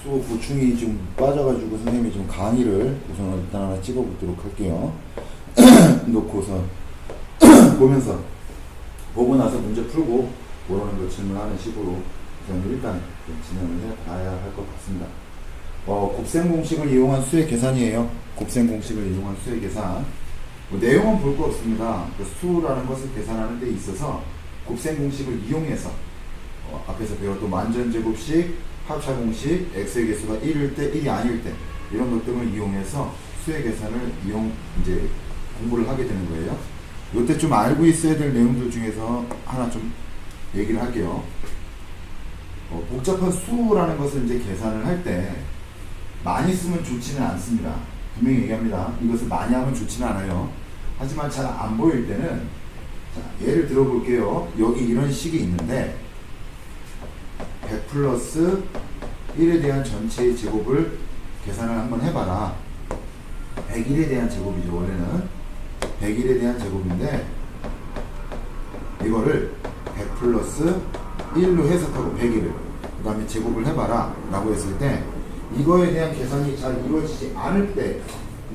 수 보충이 좀 빠져가지고 선생님이 좀 강의를 우선 일단 하나 찍어보도록 할게요. 놓고서 보면서 보고 나서 문제 풀고 모르는 거 질문하는 식으로 저는 일단 진행을 해봐야 할 것 같습니다. 곱셈 공식을 이용한 수의 계산이에요. 곱셈 공식을 이용한 수의 계산. 내용은 볼 거 없습니다. 수라는 것을 계산하는 데 있어서 곱셈 공식을 이용해서 앞에서 배웠던 완전제곱식, 합차공식, x의 개수가 1일 때, 1이 아닐 때 이런 것들을 이용해서 수의 계산을 이제 공부를 하게 되는 거예요. 이때 좀 알고 있어야 될 내용들 중에서 하나 좀 얘기를 할게요. 복잡한 수라는 것을 이제 계산을 할 때 많이 쓰면 좋지는 않습니다. 분명히 얘기합니다. 이것을 많이 하면 좋지는 않아요. 하지만 잘 안 보일 때는 자, 예를 들어 볼게요. 여기 이런 식이 있는데 100 플러스 1에 대한 전체의 제곱을 계산을 한번 해봐라. 101에 대한 제곱이죠. 원래는 101에 대한 제곱인데 이거를 100 플러스 1로 해석하고 101을 그 다음에 제곱을 해봐라 라고 했을 때 이거에 대한 계산이 잘 이루어지지 않을 때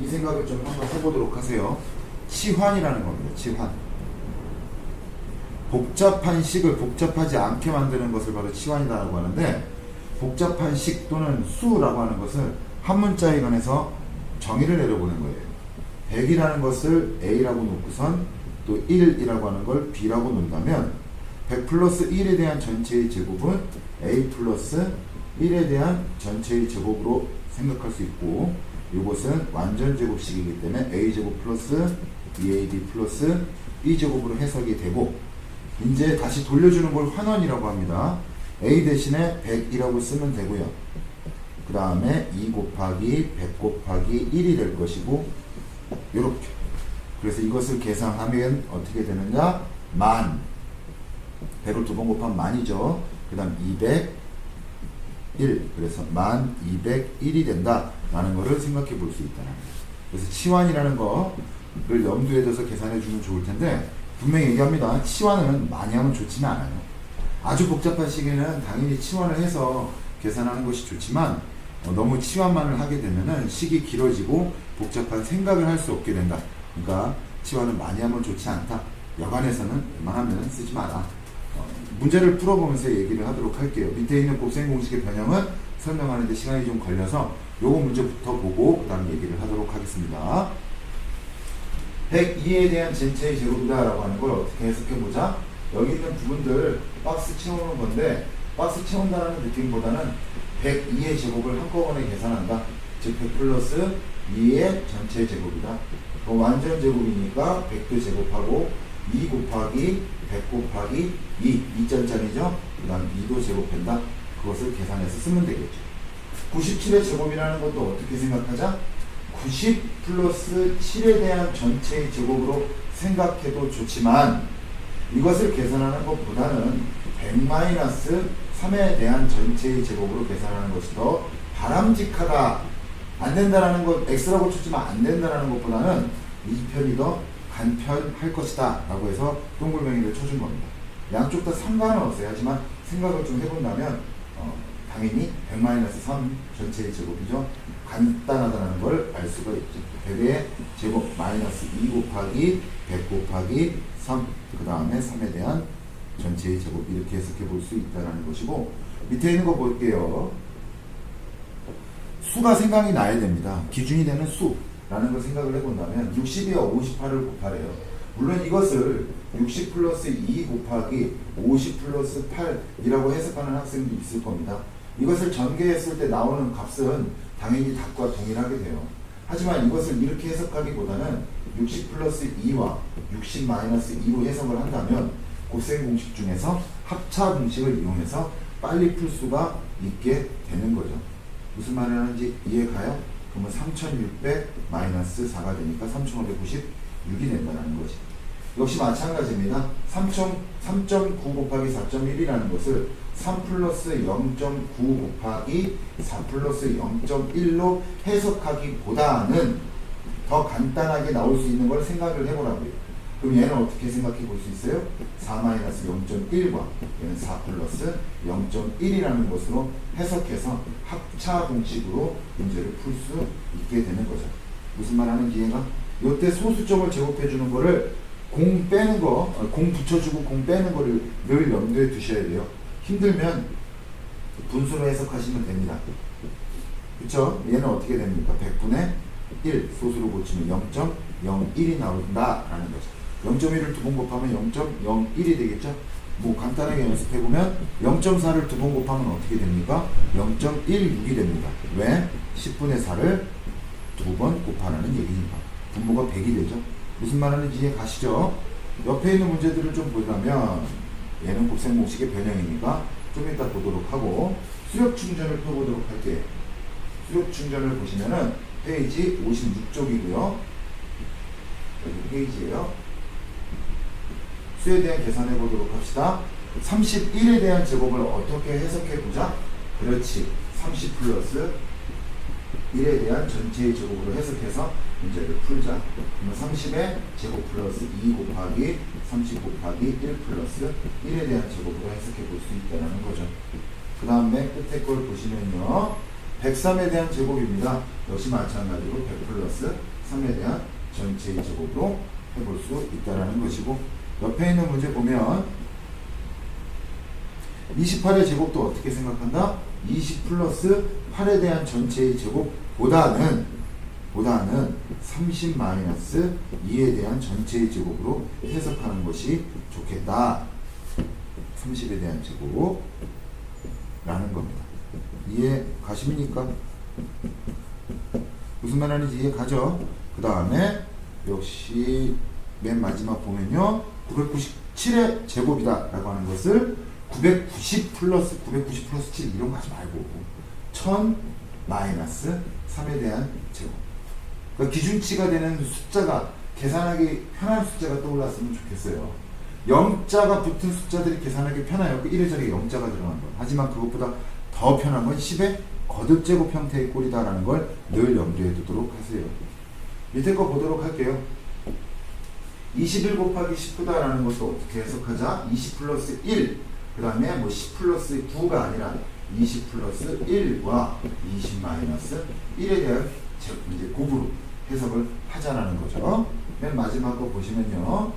이 생각을 좀 한번 해보도록 하세요. 치환이라는 겁니다. 치환. 복잡한 식을 복잡하지 않게 만드는 것을 바로 치환이라고 하는데, 복잡한 식 또는 수라고 하는 것을 한 문자에 관해서 정의를 내려보는 거예요. 100이라는 것을 A라고 놓고선 또 1이라고 하는 걸 B라고 놓는다면 100 플러스 1에 대한 전체의 제곱은 A 플러스 1에 대한 전체의 제곱으로 생각할 수 있고, 이것은 완전 제곱식이기 때문에 A제곱 플러스 2AB 플러스 B제곱으로 해석이 되고, 이제 다시 돌려주는 걸 환원이라고 합니다. A 대신에 100이라고 쓰면 되고요. 그 다음에 2 곱하기 100 곱하기 1이 될 것이고, 이렇게. 그래서 이것을 계산하면 어떻게 되느냐? 10,000. 100을 두 번 곱하면 만이죠. 그 다음 201. 그래서 1201이 된다. 라는 것을 생각해 볼 수 있다는 거예요. 그래서 치환이라는 거를 염두에 둬서 계산해 주면 좋을 텐데, 분명히 얘기합니다. 치환은 많이 하면 좋지는 않아요. 아주 복잡한 식에는 당연히 치환을 해서 계산하는 것이 좋지만, 너무 치환만을 하게 되면은 식이 길어지고 복잡한 생각을 할 수 없게 된다. 그러니까 치환은 많이 하면 좋지 않다. 여간에서는 웬만하면 쓰지 마라. 문제를 풀어보면서 얘기를 하도록 할게요. 밑에 있는 곱셈 공식의 변형은 설명하는데 시간이 좀 걸려서 요거 문제부터 보고 그 다음 얘기를 하도록 하겠습니다. 102에 대한 전체의 제곱이다 라고 하는 걸 어떻게 해석해보자. 여기 있는 부분들 박스 채우는 건데, 박스 채운다는 느낌보다는 102의 제곱을 한꺼번에 계산한다. 즉 100 플러스 2의 전체 제곱이다. 완전 제곱이니까 100도 제곱하고 2 곱하기 100 곱하기 2점짜리죠. 그 다음 2도 제곱한다. 그것을 계산해서 쓰면 되겠죠. 97의 제곱이라는 것도 어떻게 생각하자? 90 플러스 7에 대한 전체의 제곱으로 생각해도 좋지만, 이것을 계산하는 것보다는 100 마이너스 3에 대한 전체의 제곱으로 계산하는 것이 더 바람직하다. 안 된다라는 것, X라고 치지만 안 된다라는 것보다는 이 편이 더 간편할 것이다 라고 해서 동글뱅이를 쳐준 겁니다. 양쪽 다 상관은 없어요. 하지만 생각을 좀 해본다면 당연히 100-3 전체의 제곱이죠. 간단하다는 걸 알 수가 있죠. 100의 제곱 마이너스 2 곱하기 100 곱하기 3, 그 다음에 3에 대한 전체의 제곱, 이렇게 해석해 볼 수 있다는 것이고, 밑에 있는 거 볼게요. 수가 생각이 나야 됩니다. 기준이 되는 수라는 걸 생각을 해본다면 60이와 58을 곱하래요. 물론 이것을 60 플러스 2 곱하기 50 플러스 8이라고 해석하는 학생도 있을 겁니다. 이것을 전개했을 때 나오는 값은 당연히 답과 동일하게 돼요. 하지만 이것을 이렇게 해석하기보다는 60 플러스 2와 60 마이너스 2로 해석을 한다면 곱셈 공식 중에서 합차 공식을 이용해서 빨리 풀 수가 있게 되는 거죠. 무슨 말을 하는지 이해가요? 그러면 3600 마이너스 4가 되니까 3596이 된다는 거지. 역시 마찬가지입니다. 3.9 곱하기 4.1이라는 것을 3 플러스 0.9 곱하기 4 플러스 0.1로 해석하기보다는 더 간단하게 나올 수 있는 걸 생각을 해보라고요. 그럼 얘는 어떻게 생각해 볼 수 있어요? 4-0.1과 얘는 4 플러스 0.1이라는 것으로 해석해서 합차 공식으로 문제를 풀 수 있게 되는 거죠. 무슨 말 하는지 이해가? 요때 소수점을 제곱해 주는 거를 공 빼는 거, 공 붙여주고 공 빼는 거를 늘 염두에 두셔야 돼요. 힘들면 분수로 해석하시면 됩니다. 그쵸? 얘는 어떻게 됩니까? 100분의 1 소수로 고치면 0.01이 나온다라는 거죠. 0.1을 두 번 곱하면 0.01이 되겠죠? 뭐 간단하게 연습해보면 0.4를 두 번 곱하면 어떻게 됩니까? 0.16이 됩니다. 왜? 10분의 4를 두 번 곱하라는 얘기니까. 분모가 100이 되죠. 무슨 말하는지 이해 가시죠? 옆에 있는 문제들을 좀 보자면 얘는 곱셈 공식의 변형이니까 좀 이따 보도록 하고 수력 충전을 펴보도록 할게요. 수력 충전을 보시면은 페이지 56쪽이고요. 여기 페이지예요. 수에 대한 계산해 보도록 합시다. 31에 대한 제곱을 어떻게 해석해 보자? 그렇지. 30 플러스 1에 대한 전체의 제곱으로 해석해서 문제를 풀자. 그러면 30의 제곱 플러스 2 곱하기 30 곱하기 1 플러스 1에 대한 제곱으로 해석해 볼 수 있다는 거죠. 그 다음에 끝에 걸 보시면요. 103에 대한 제곱입니다. 역시 마찬가지로 100 플러스 3에 대한 전체의 제곱으로 해볼 수 있다는 것이고, 옆에 있는 문제 보면 28의 제곱도 어떻게 생각한다? 20 플러스 8에 대한 전체의 제곱보다는 30 마이너스 2에 대한 전체의 제곱으로 해석하는 것이 좋겠다. 30에 대한 제곱 라는 겁니다. 이해 가십니까? 무슨 말 하는지 이해 가죠? 그 다음에 역시 맨 마지막 보면요. 997의 제곱이다 라고 하는 것을 990 플러스 7 이런 거 하지 말고 1000 마이너스 3에 대한 제곱. 그러니까 기준치가 되는 숫자가 계산하기 편한 숫자가 떠올랐으면 좋겠어요. 0자가 붙은 숫자들이 계산하기 편해요. 그 1의 자리에 0자가 들어간 거. 하지만 그것보다 더 편한 건 10의 거듭제곱 형태의 꼴이다라는 걸 늘 염두에 두도록 하세요. 밑에 거 보도록 할게요. 21 곱하기 19다라는 것도 어떻게 해석하자? 20 플러스 1, 그 다음에 뭐 10 플러스 9가 아니라 20 플러스 1과 20 마이너스 1에 대한 이제 곱으로 해석을 하자라는 거죠. 맨 마지막 거 보시면요.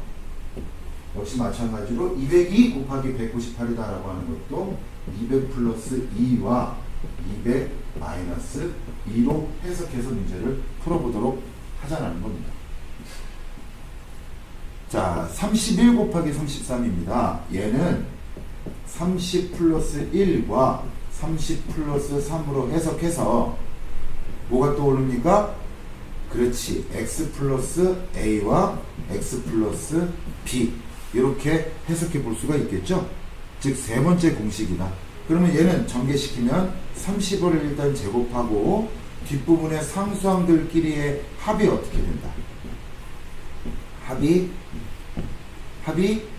역시 마찬가지로 202 곱하기 198이다라고 하는 것도 200 플러스 2와 200 마이너스 2로 해석해서 문제를 풀어보도록 하자라는 겁니다. 자, 31 곱하기 33입니다. 얘는 30 플러스 1과 30 플러스 3으로 해석해서 뭐가 떠오릅니까? 그렇지. x 플러스 a와 x 플러스 b 이렇게 해석해 볼 수가 있겠죠? 즉 세 번째 공식이다. 그러면 얘는 전개시키면 30을 일단 제곱하고 뒷부분의 상수항들끼리의 합이 어떻게 된다? 합이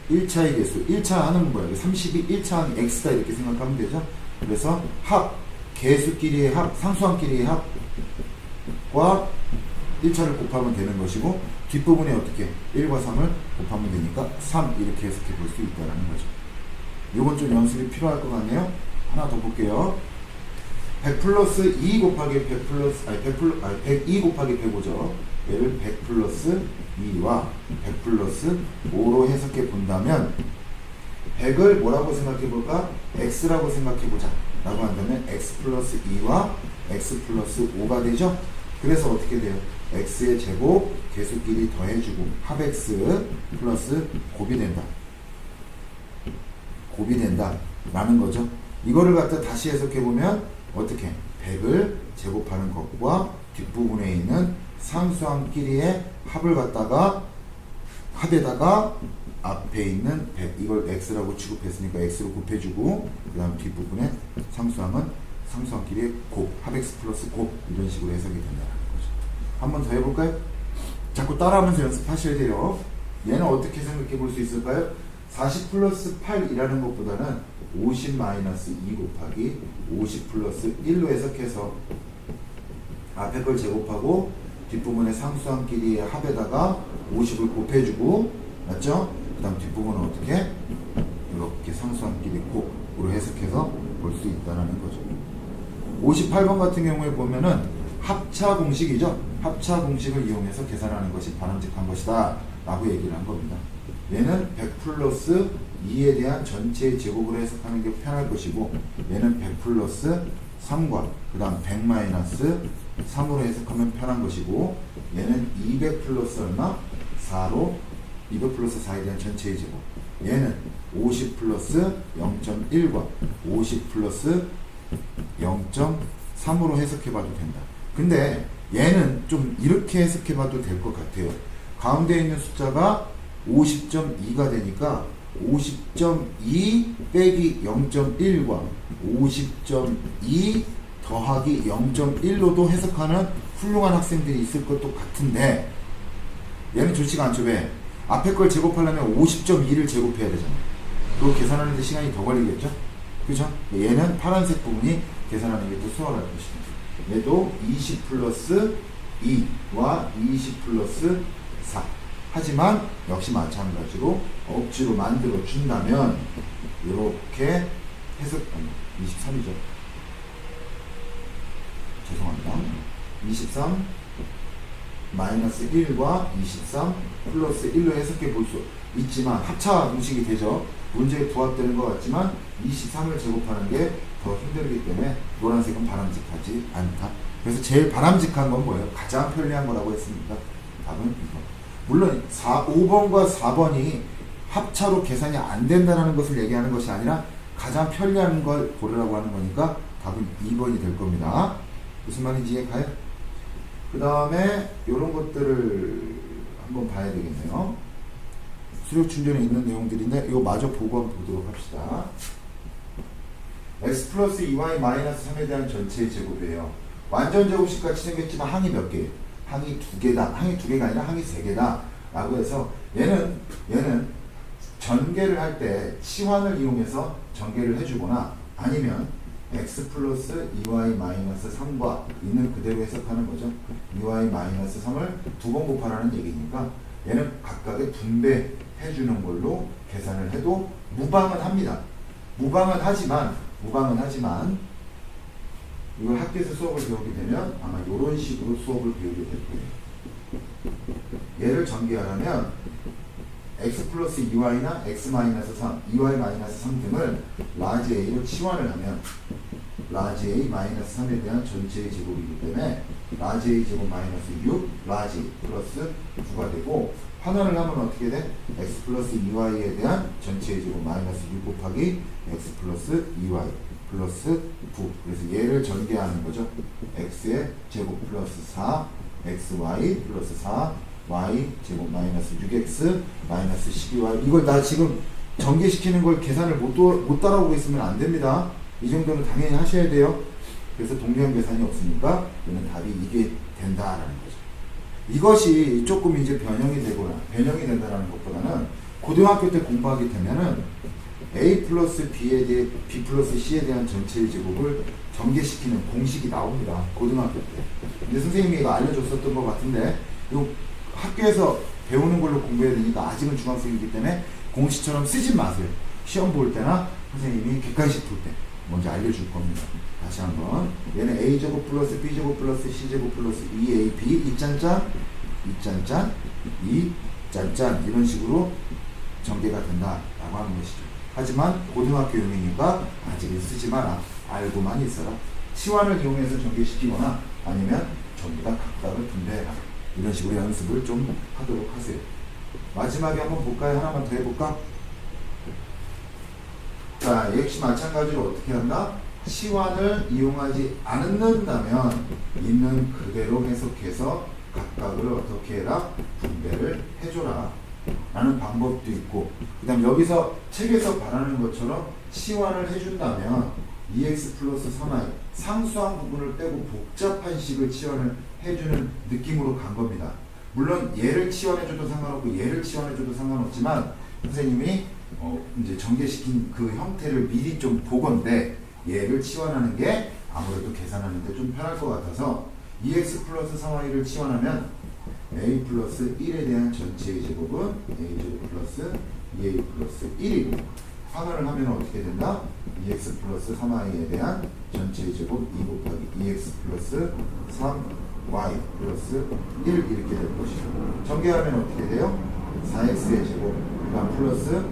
1차의 개수. 1차 하는 거예요. 30이 1차 항 x다 이렇게 생각하면 되죠? 그래서 합, 개수끼리의 합, 상수항끼리의 합과 1차를 곱하면 되는 것이고 뒷부분에 어떻게 1과 3을 곱하면 되니까 3 이렇게 해석해 볼 수 있다는 거죠. 요건 좀 연습이 필요할 것 같네요. 하나 더 볼게요. 100 플러스 2 곱하기 100 플러스 102 곱하기 105죠. 얘를 100 플러스 2와 100 플러스 5로 해석해 본다면 100을 뭐라고 생각해 볼까? x라고 생각해 보자 라고 한다면 x 플러스 2와 x 플러스 5가 되죠. 그래서 어떻게 돼요? x의 제곱 개수끼리 더해주고 합 x 플러스 곱이 된다. 곱이 된다 라는 거죠. 이거를 갖다 다시 해석해보면 어떻게 100을 제곱하는 것과 뒷부분에 있는 상수항끼리의 합을 갖다가 합에다가 앞에 있는 100 이걸 x라고 취급했으니까 x로 곱해주고 그 다음 뒷부분에 상수항은 상수항끼리의 곱 합 x 플러스 곱 이런 식으로 해석이 된다는 거죠. 한 번 더 해볼까요? 자꾸 따라하면서 연습하셔야 돼요. 얘는 어떻게 생각해 볼 수 있을까요? 40 플러스 8이라는 것보다는 50 마이너스 2 곱하기 50 플러스 1로 해석해서 앞에 걸 제곱하고 뒷부분의 상수항끼리의 합에다가 50을 곱해주고 맞죠? 그 다음 뒷부분은 어떻게? 이렇게 상수함끼리 곱으로 해석해서 볼 수 있다는 거죠. 58번 같은 경우에 보면은 합차 공식이죠. 합차 공식을 이용해서 계산하는 것이 바람직한 것이다 라고 얘기를 한 겁니다. 얘는 100 플러스 2에 대한 전체의 제곱으로 해석하는 게 편할 것이고, 얘는 100 플러스 3과 그 다음 100 마이너스 3으로 해석하면 편한 것이고, 얘는 200 플러스 얼마? 4로 200 플러스 4에 대한 전체의 제곱, 얘는 50 플러스 0.1과 50 플러스 0.3으로 해석해봐도 된다. 근데 얘는 좀 이렇게 해석해봐도 될 것 같아요. 가운데 있는 숫자가 50.2가 되니까 50.2 빼기 0.1과 50.2 더하기 0.1로도 해석하는 훌륭한 학생들이 있을 것도 같은데, 얘는 좋지가 않죠. 왜? 앞에 걸 제곱하려면 50.2를 제곱해야 되잖아요. 그거 계산하는데 시간이 더 걸리겠죠? 그죠? 얘는 파란색 부분이 계산하는 게 더 수월할 것입니다. 얘도 20 플러스 2와 20 플러스 4. 하지만 역시 마찬가지로 억지로 만들어 준다면 이렇게 해석, 23이죠. 죄송합니다. 23 마이너스 1과 23 플러스 1로 해석해 볼 수 있지만 합차 공식이 되죠. 문제에 부합되는 것 같지만 23을 제곱하는 게 더 힘들기 때문에 노란색은 바람직하지 않다. 그래서 제일 바람직한 건 뭐예요? 가장 편리한 거라고 했습니다. 답은 이거. 물론 5번과 4번이 합차로 계산이 안 된다는 것을 얘기하는 것이 아니라 가장 편리한 걸 고르라고 하는 거니까 답은 2번이 될 겁니다. 무슨 말인지 이해가요? 그 다음에 이런 것들을 한번 봐야 되겠네요. 수력 충전에 있는 내용들인데 이거 마저 보고 한번 보도록 합시다. x 플러스 2y 마이너스 3에 대한 전체의 제곱이에요. 완전 제곱식 같이 생겼지만 항이 몇 개예요? 항이 2개다. 항이 2개가 아니라 항이 3개다 라고 해서 얘는 전개를 할 때 치환을 이용해서 전개를 해주거나 아니면 x 플러스 2y 마이너스 3과 있는 그대로 해석하는 거죠. 2y 마이너스 3을 2번 곱하라는 얘기니까 얘는 각각의 분배해주는 걸로 계산을 해도 무방은 합니다. 무방은 하지만 이걸 학교에서 수업을 배우게 되면 아마 이런 식으로 수업을 배우게 될 거예요. 얘를 전개하려면 x 플러스 2y나 x 마이너스 3, 2y 마이너스 3 등을 라지 a로 치환을 하면 라지 a 마이너스 3에 대한 전체의 제곱이기 때문에 라지 a 제곱 마이너스 6 라지 플러스 9가 되고, 환원을 하면 어떻게 돼? x 플러스 2y에 대한 전체의 제곱 마이너스 6 곱하기 x 플러스 2y 플러스 9. 그래서 얘를 전개하는 거죠. x의 제곱 플러스 4 xy 플러스 4 y 제곱 마이너스 6x 마이너스 12y. 이걸 나 지금 전개시키는 걸 계산을 못 따라오고 있으면 안 됩니다. 이 정도는 당연히 하셔야 돼요. 그래서 동량 계산이 없으니까 이는 답이 이게 된다라는 거죠. 이것이 조금 이제 변형이 된다라는 것보다는 고등학교 때 공부하게 되면은 a 플러스 b에 대해 b 플러스 c에 대한 전체의 제곱을 전개시키는 공식이 나옵니다. 고등학교 때. 근데 선생님이 이거 알려줬었던 것 같은데 이거 학교에서 배우는 걸로 공부해야 되니까 아직은 중학생이기 때문에 공식처럼 쓰지 마세요. 시험 볼 때나 선생님이 객관식 풀 때 먼저 알려줄 겁니다. 다시 한번 얘는 a제곱 플러스 b제곱 플러스 c제곱 플러스 2ab 이짠짠 이런 식으로 전개가 된다라고 하는 것이죠. 하지만 고등학교용이니까 아직은 쓰지 마라. 알고만 있어라. 치환을 이용해서 전개시키거나 아니면 전부 다 각각을 분배해라. 이런 식으로 연습을 좀 하도록 하세요. 마지막에 한번 볼까요? 하나만 더 해볼까? 자, 역시 마찬가지로 어떻게 한다? 치환을 이용하지 않는다면 있는 그대로 해석해서 각각을 어떻게 해라? 분배를 해줘라 라는 방법도 있고, 그 다음 여기서 책에서 말하는 것처럼 치환을 해준다면 2x 플러스 3y 상수한 부분을 빼고 복잡한 식을 치환을 해주는 느낌으로 간 겁니다. 물론 얘를 치환해줘도 상관없고 얘를 치환해줘도 상관없지만 선생님이 이제 전개시킨 그 형태를 미리 좀 보건데 얘를 치환하는 게 아무래도 계산하는데 좀 편할 것 같아서 2x 플러스 3y를 치환하면 a 플러스 1에 대한 전체의 제곱은 a제곱 플러스 2a 플러스 1이고 환원을 하면 어떻게 된다? 2x 플러스 3i에 대한 전체의 제곱 2 곱하기 2x 플러스 3y 플러스 1 이렇게 될 것이고 전개하면 어떻게 돼요? 4x의 제곱 그다음 플러스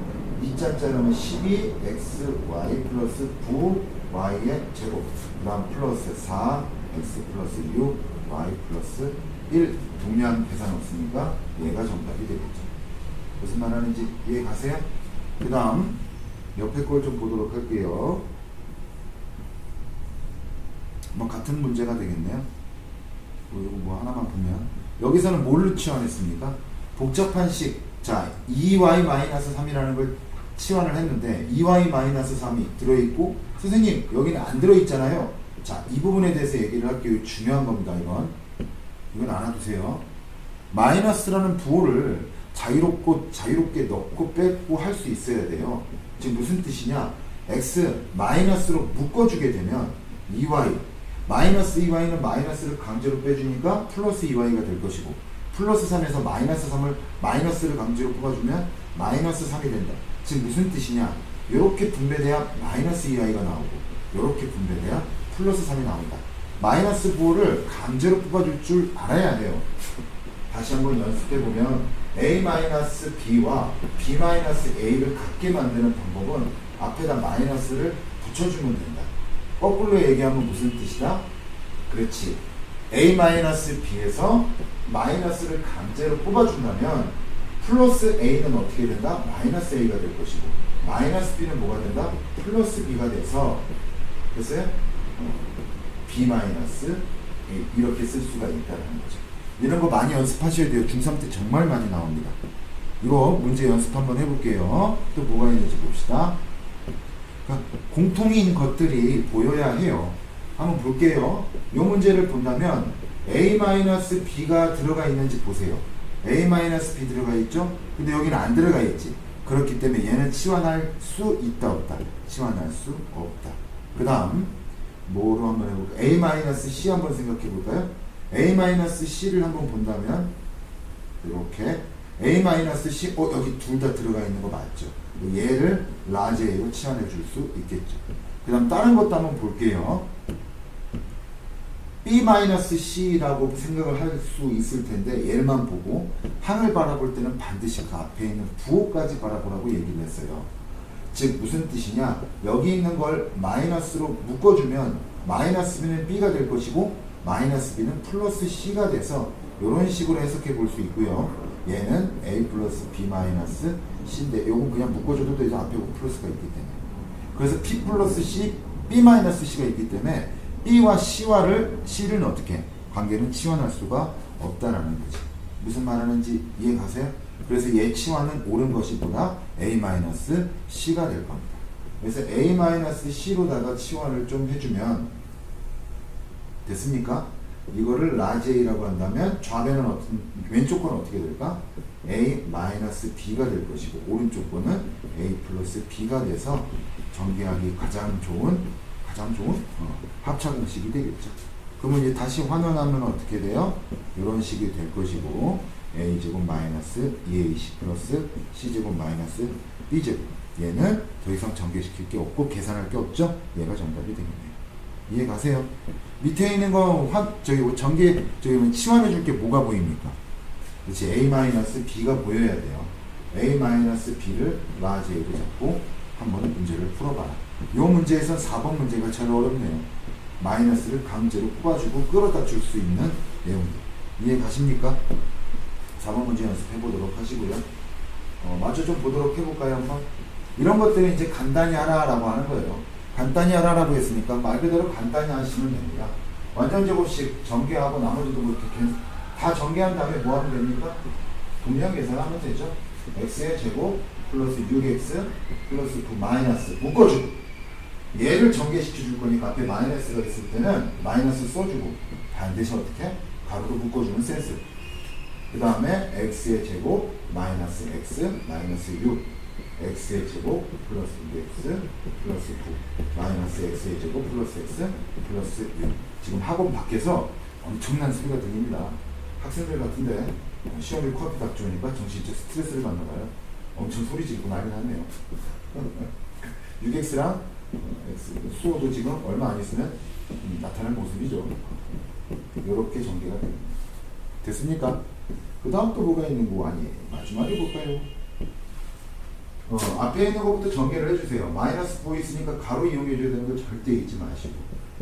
2자자는 12xy 플러스 9y의 제곱 그다음 플러스 4x 플러스 6y 플러스 1 동량 계산 없으니까 얘가 정답이 되겠죠. 무슨 말 하는지 이해 가세요? 그 다음 옆에 걸 좀 보도록 할게요. 뭐 같은 문제가 되겠네요. 이거 뭐 하나만 보면 여기서는 뭘로 치환했습니까? 복잡한 식. 자 2y-3이라는 걸 치환을 했는데 2y-3이 들어있고 선생님 여기는 안 들어있잖아요. 자 이 부분에 대해서 얘기를 할게요. 중요한 겁니다. 이건 알아두세요. 마이너스라는 부호를 자유롭게 넣고 빼고 할 수 있어야 돼요. 지금 무슨 뜻이냐? x 마이너스로 묶어주게 되면 2y 마이너스 2y는 마이너스를 강제로 빼주니까 플러스 2y가 될 것이고 플러스 3에서 마이너스 3을 마이너스를 강제로 뽑아주면 마이너스 3이 된다. 지금 무슨 뜻이냐? 이렇게 분배돼야 마이너스 2y가 나오고 이렇게 분배돼야 플러스 3이 나온다. 마이너스 부호를 강제로 뽑아줄 줄 알아야 돼요. 다시 한번 연습해보면 a-b와 b-a를 같게 만드는 방법은 앞에다 마이너스를 붙여주면 된다. 거꾸로 얘기하면 무슨 뜻이다? 그렇지. a-b에서 마이너스를 강제로 뽑아준다면 플러스 a는 어떻게 된다? 마이너스 a가 될 것이고 마이너스 b는 뭐가 된다? 플러스 b가 돼서 됐어요? b 마이너스 a 이렇게 쓸 수가 있다는 거죠. 이런 거 많이 연습하셔야 돼요. 중3 때 정말 많이 나옵니다. 이거 문제 연습 한번 해볼게요. 또 뭐가 있는지 봅시다. 그러니까 공통인 것들이 보여야 해요. 한번 볼게요. 이 문제를 본다면 a-b가 들어가 있는지 보세요. a-b 들어가 있죠? 근데 여기는 안 들어가 있지. 그렇기 때문에 얘는 치환할 수 있다 없다? 치환할 수 없다. 그 다음 뭐로 한번 해볼까요? a-c 한번 생각해 볼까요? a-c를 한번 본다면 이렇게 a-c 여기 둘 다 들어가 있는 거 맞죠? 얘를 라지 a로 치환해 줄 수 있겠죠. 그 다음 다른 것도 한번 볼게요. b-c라고 생각을 할 수 있을 텐데 얘만 보고 항을 바라볼 때는 반드시 그 앞에 있는 부호까지 바라보라고 얘기를 했어요. 즉 무슨 뜻이냐? 여기 있는 걸 마이너스로 묶어주면 마이너스 b는 b가 될 것이고 마이너스 b는 플러스 c가 돼서 이런 식으로 해석해 볼 수 있고요. 얘는 a 플러스 b 마이너스 c인데 요건 그냥 묶어줘도 되죠. 앞에 플러스가 있기 때문에. 그래서 p 플러스 c, b 마이너스 c가 있기 때문에 b와 c는 어떻게? 관계는 치환할 수가 없다라는 거지. 무슨 말 하는지 이해 가세요? 그래서 얘 치환은 옳은 것이보다 a-c가 될 겁니다. 그래서 a-c로다가 치환을 좀 해주면 됐습니까? 이거를 라지 a라고 한다면 좌변은 왼쪽 건 어떻게 될까? a-b가 될 것이고 오른쪽 거는 a 플러스 b가 돼서 전개하기 가장 좋은 합차 공식이 되겠죠. 그러면 이제 다시 환원하면 어떻게 돼요? 이런 식이 될 것이고 a제곱 마이너스 2ac 플러스 c제곱 마이너스 b제곱 얘는 더 이상 전개시킬 게 없고 계산할 게 없죠? 얘가 정답이 되겠네요. 이해 가세요? 밑에 있는 거 치환해 줄 게 뭐가 보입니까? 그렇지. a-b가 보여야 돼요. a-b를 라지 a로 잡고 한번 문제를 풀어봐라. 이 문제에서 4번 문제가 제일 어렵네요. 마이너스를 강제로 뽑아주고 끌어다 줄 수 있는 내용들. 이해 가십니까? 4번 문제 연습해 보도록 하시고요. 마저 좀 보도록 해볼까요, 한번? 이런 것들은 이제 간단히 하라라고 하는 거예요. 간단히 하라라고 했으니까 말 그대로 간단히 하시면 됩니다. 완전 제곱식 전개하고 나머지도 뭐 이렇게 다 전개한 다음에 뭐 하면 됩니까? 동량 계산하면 되죠. x의 제곱 플러스 6x 플러스 9 마이너스 묶어주고 얘를 전개시켜 줄 거니까 앞에 마이너스가 있을 때는 마이너스 써주고 반드시 어떻게? 가로로 묶어주는 센스. 그 다음에 x의 제곱 마이너스 x 마이너스 6 x의 제곱 플러스 2x 플러스 9 마이너스 x의 제곱 플러스 x 플러스 6. 지금 학원 밖에서 엄청난 소리가 들립니다. 학생들 같은데 시험이 코앞이 닥쳐오니까 정신적 스트레스를 받나 봐요. 엄청 소리 지르고 난리 났네요. 6x랑 x 수호도 지금 얼마 안 있으면 나타날 모습이죠. 이렇게 전개가 됩니다. 됐습니까? 그 다음 또 뭐가 있는 거 아니에요? 마지막에 볼까요? 앞에 있는 것부터 전개를 해주세요. 마이너스 4 있으니까 가로 이용해줘야 되는 거 절대 잊지 마시고,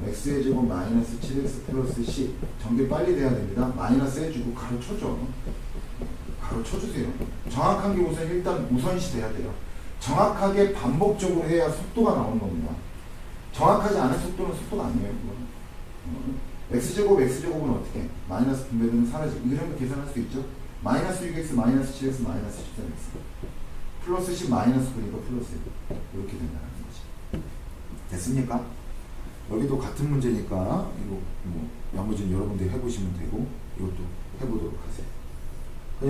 x의 제곱 마이너스 7x 플러스 c 전개 빨리 돼야 됩니다. 마이너스 해주고 가로 쳐줘. 가로 쳐주세요. 정확한 게 일단 우선시 돼야 돼요. 정확하게 반복적으로 해야 속도가 나오는 겁니다. 정확하지 않은 속도는 속도가 아니에요. x제곱은 어떻게? 마이너스 분배되면 사라지고 이런 거 계산할 수 있죠. 마이너스 6x, 마이너스 7x, 마이너스 13x 플러스 10 마이너스 9니까 플러스 1 이렇게 된다는 거지. 됐습니까? 여기도 같은 문제니까 이거 뭐 나머지는 여러분들이 해보시면 되고 이것도 해보도록 하세요.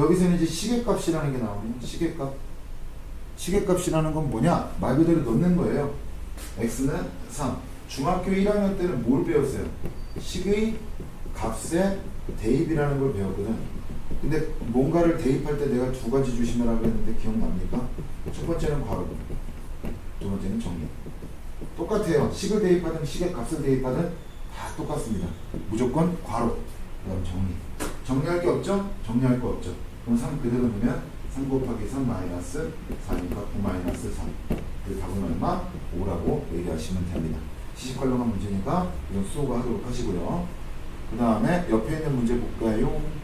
여기서는 이제 시계값이라는 게 나오네요. 시계값. 시계값이라는 건 뭐냐? 말 그대로 넣는 거예요. x는 3. 중학교 1학년 때는 뭘 배웠어요? 식의 값의 대입이라는 걸 배웠거든. 근데 뭔가를 대입할 때 내가 두 가지 주시면라고 했는데 기억납니까? 첫 번째는 괄호, 두 번째는 정리. 똑같아요. 식을 대입하든 식의 값을 대입하든 다 똑같습니다. 무조건 괄호, 그 다음 정리. 정리할 게 없죠? 정리할 거 없죠. 그럼 3 그대로 넣으면 3 곱하기 3 마이너스 4니까 9 마이너스 3. 그 답은 얼마? 5라고 얘기하시면 됩니다. 시식 활용한 문제니까 이건 수호가 하도록 하시고요. 그 다음에 옆에 있는 문제 볼까요?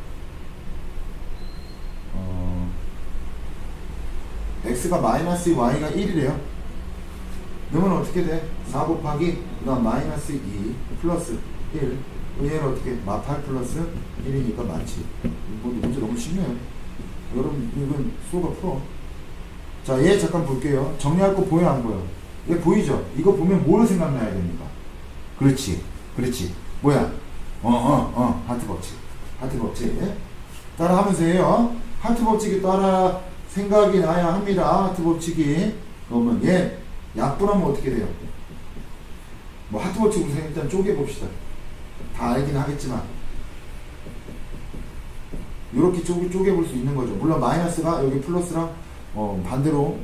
x가 마이너스 y가 1이래요. 그러면 어떻게 돼? 4 곱하기 그 다음 마이너스 2 플러스 1. 얘는 어떻게? 마8 플러스 1이니까 많지. 문제 너무 쉽네요. 여러분 이건 수호가 풀어. 자, 얘 잠깐 볼게요. 정리할 거 보여 안 보여? 얘 보이죠? 이거 보면 뭘 생각나야 됩니까? 그렇지. 뭐야? 하트 법칙. 하트 법칙. 따라 하면서 해요. 하트 법칙이 따라 생각이 나야 합니다. 하트 법칙이. 그러면 얘 약분하면 어떻게 돼요? 뭐 하트 법칙 우선 일단 쪼개봅시다. 다 알긴 하겠지만 이렇게 쪼개볼 수 있는 거죠. 물론 마이너스가 여기 플러스랑 반대로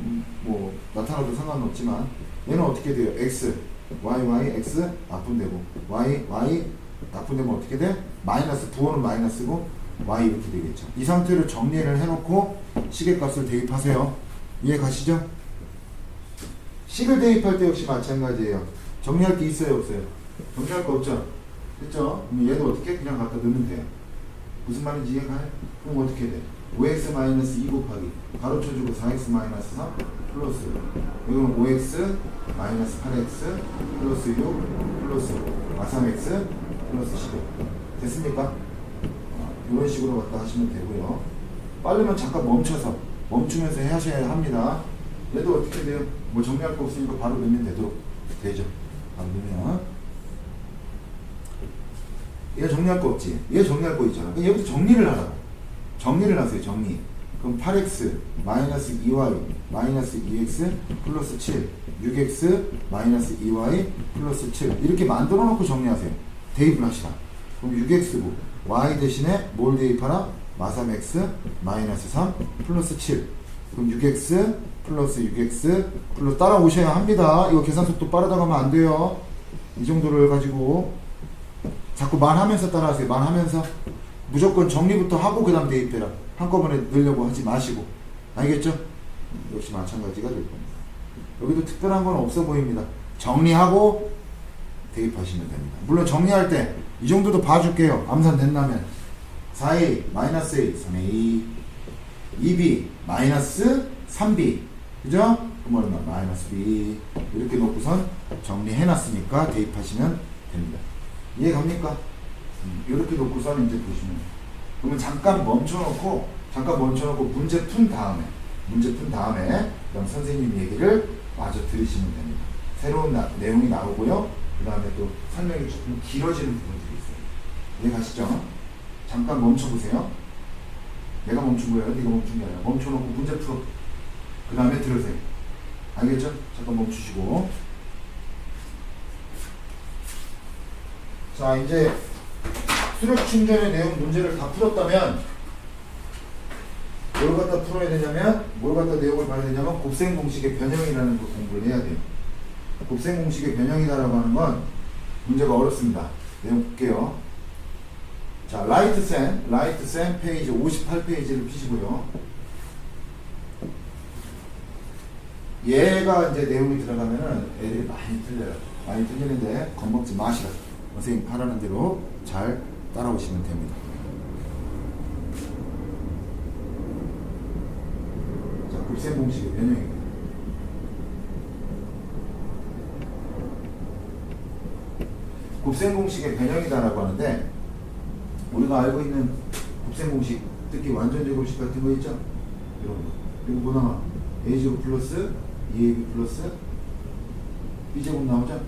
뭐 나타나도 상관없지만 얘는 어떻게 돼요? x, y, x 납분되고 y 납분되면 어떻게 돼? 마이너스, 부호는 마이너스고 y 이렇게 되겠죠. 이 상태로 정리를 해놓고 식의 값을 대입하세요. 이해 가시죠? 식을 대입할 때 역시 마찬가지예요. 정리할 게 있어요, 없어요? 정리할 거 없죠? 그렇죠? 그럼 얘도 어떻게? 그냥 갖다 넣으면 돼요. 무슨 말인지 이해가요? 그럼 어떻게 돼? 5x 마이너스 2 곱하기 가로 쳐주고 4x 마이너스 3 플러스 이거는 5x 마이너스 8x 플러스 6 플러스 3x 플러스 15 됐습니까? 이런 식으로 갖다 하시면 되고요. 빠르면 잠깐 멈추면서 하셔야 합니다. 얘도 어떻게 돼요? 뭐 정리할 거 없으니까 바로 넣으면 되죠. 바로 넣으면 얘 정리할 거 없지? 얘 정리할 거 있잖아. 그럼 얘부터 정리를 하라고. 정리를 하세요. 정리. 그럼 8x 마이너스 2y 마이너스 2x 플러스 7 6x 마이너스 2y 플러스 7 이렇게 만들어 놓고 정리하세요. 대입을 하시라. 그럼 6x고 y 대신에 뭘 대입하라? 마3x 마이너스 3 플러스 7 그럼 6x 플러스 6x 플러스 따라오셔야 합니다. 이거 계산 속도 빠르다 가면 안 돼요. 이 정도를 가지고 자꾸 말하면서 따라하세요. 말하면서 무조건 정리부터 하고 그 다음 대입해라. 한꺼번에 넣으려고 하지 마시고. 알겠죠? 역시 마찬가지가 될 겁니다. 여기도 특별한 건 없어 보입니다. 정리하고 대입하시면 됩니다. 물론 정리할 때 이 정도도 봐줄게요. 암산 된다면 4a 마이너스 a 3a 2b 마이너스 3b 그죠? 그럼 얼마? 마이너스 b 이렇게 놓고선 정리해놨으니까 대입하시면 됩니다. 이해 갑니까? 이렇게 놓고선 이제 보시면 그러면 잠깐 멈춰놓고 문제 푼 다음에 그다음 선생님 얘기를 마저 들으시면 됩니다. 새로운 내용이 나오고요. 그 다음에 또 설명이 조금 길어지는 부분들이 있어요. 이해 가시죠? 잠깐 멈춰보세요. 내가 멈춘 거예요? 네가 멈춘 게 아니라 멈춰놓고 문제 풀어. 그 다음에 들으세요. 알겠죠? 잠깐 멈추시고 자 이제 수력 충전의 내용 문제를 다 풀었다면 뭘 갖다 풀어야 되냐면 뭘 갖다 내용을 봐야 되냐면 곱셈 공식의 변형이라는 걸 공부를 해야 돼요. 곱셈 공식의 변형이다라고 하는 건 문제가 어렵습니다. 내용 볼게요. 자, 라이트 셈 페이지 58페이지를 피시고요. 얘가 이제 내용이 들어가면은 애들이 많이 틀려요. 많이 틀리는데 겁먹지 마시라. 선생님 하라는 대로 잘 따라오시면 됩니다. 자, 곱셈 공식의 변형입니다. 곱셈 공식의 변형이다라고 하는데 우리가 알고 있는 곱셈 공식, 특히 완전 제곱식 같은 거 있죠? 이런 거. 그리고 뭐 나와? a제곱 플러스 2ab 플러스 b제곱 나오죠?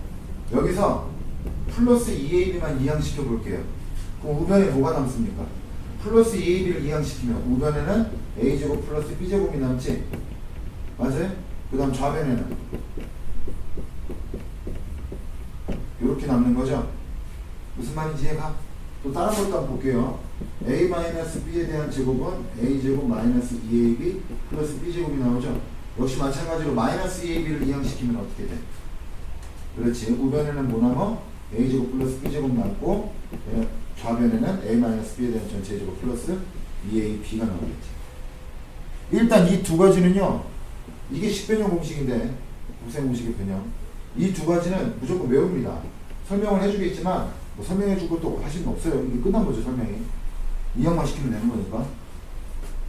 여기서 플러스 2ab만 이항시켜 볼게요. 그럼 우변에 뭐가 남습니까? 플러스 2ab를 이항시키면 우변에는 a제곱 플러스 b제곱이 남지? 맞아요? 그 다음 좌변에는 이렇게 남는 거죠? 무슨 말인지 이해가? 또 다른 것도 한번 볼게요. a-b에 대한 제곱은 a제곱 마이너스 2ab 플러스 b제곱이 나오죠? 역시 마찬가지로 마이너스 2ab를 이항시키면 어떻게 돼? 그렇지. 우변에는 뭐 남아? a제곱 플러스 b제곱 남고 좌변에는 a-b에 대한 전체 제곱 플러스 2ab가 나오겠지. 일단 이 두 가지는요. 이게 식변형 공식인데 곱셈 공식의 변형. 이 두 가지는 무조건 외웁니다. 설명을 해주겠지만 뭐 설명해줄 것도 하신 거 없어요. 이게 끝난 거죠, 설명이. 이항만 시키면 되는 거니까.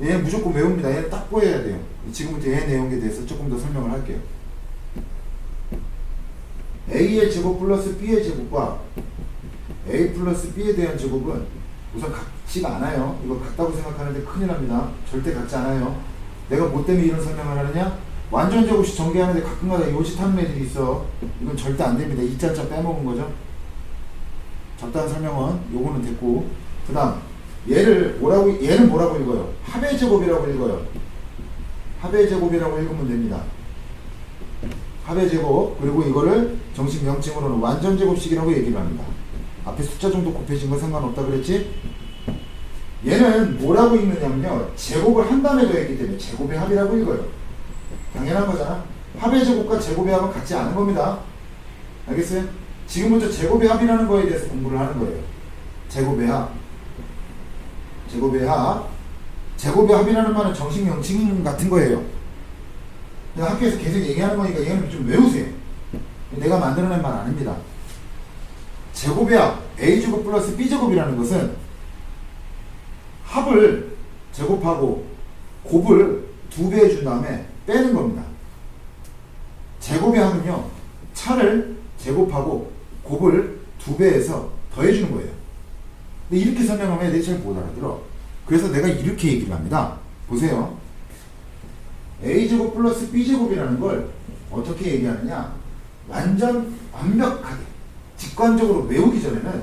얘는 무조건 외웁니다. 얘는 딱 보여야 돼요. 지금부터 얘 내용에 대해서 조금 더 설명을 할게요. a의 제곱 플러스 b의 제곱과 a 플러스 b에 대한 제곱은 우선 같지가 않아요. 이거 같다고 생각하는데 큰일 납니다. 절대 같지 않아요. 내가 뭐 때문에 이런 설명을 하느냐? 완전 제곱식 전개하는데 가끔가다 요짓 하는 애들이 있어. 이건 절대 안 됩니다. 이 자자 빼먹은 거죠. 적당한 설명은 요거는 됐고, 그 다음 얘는 뭐라고 읽어요? 합의 제곱이라고 읽어요. 합의 제곱이라고 읽으면 됩니다. 합의 제곱. 그리고 이거를 정식 명칭으로는 완전 제곱식이라고 얘기를 합니다. 앞에 숫자 정도 곱해진 건 상관없다 그랬지? 얘는 뭐라고 읽느냐면요, 제곱을 한 다음에 더했기 때문에 제곱의 합이라고 읽어요. 당연한 거잖아. 합의 제곱과 제곱의 합은 같지 않은 겁니다. 알겠어요? 지금부터 제곱의 합이라는 거에 대해서 공부를 하는 거예요. 제곱의 합. 제곱의 합. 제곱의 합이라는 말은 정식 명칭 같은 거예요. 그냥 학교에서 계속 얘기하는 거니까 얘는 좀 외우세요. 내가 만들어낸 말 아닙니다. 제곱의 합, a제곱 플러스 b제곱이라는 것은 합을 제곱하고 곱을 2배 해준 다음에 빼는 겁니다. 제곱의 합은요, 차를 제곱하고 곱을 2배해서 더해주는 거예요. 근데 이렇게 설명하면 애들이 잘 못 알아들어. 그래서 내가 이렇게 얘기를 합니다. 보세요. a제곱 플러스 b제곱이라는 걸 어떻게 얘기하느냐, 완전 완벽하게 직관적으로 외우기 전에는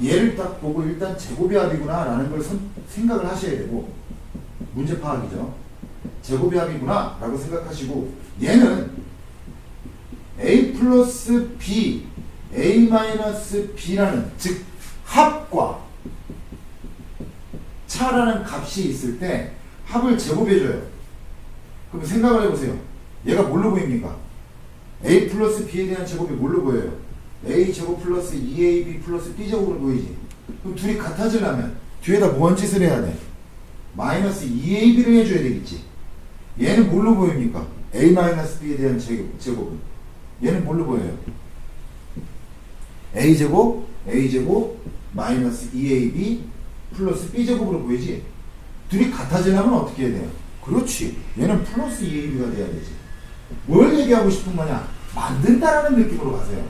얘를 딱 보고 일단 제곱의 합이구나 라는 걸 생각을 하셔야 되고, 문제 파악이죠. 제곱의 합이구나 라고 생각하시고, 얘는 a 플러스 b, a 마이너스 b라는, 즉 합과 차라는 값이 있을 때 합을 제곱해줘요. 그럼 생각을 해보세요. 얘가 뭘로 보입니까? a 플러스 b에 대한 제곱이 뭘로 보여요? a 제곱 플러스 2ab 플러스 b제곱으로 보이지. 그럼 둘이 같아지려면 뒤에다 뭔 짓을 해야 돼? 마이너스 2ab를 해줘야 되겠지. 얘는 뭘로 보입니까? a 마이너스 b에 대한 제곱은 얘는 뭘로 보여요? a제곱 마이너스 2ab 플러스 b제곱으로 보이지. 둘이 같아지려면 어떻게 해야 돼요? 그렇지, 얘는 플러스 2ab가 돼야 되지. 뭘 얘기하고 싶은 거냐? 만든다라는 느낌으로 가세요.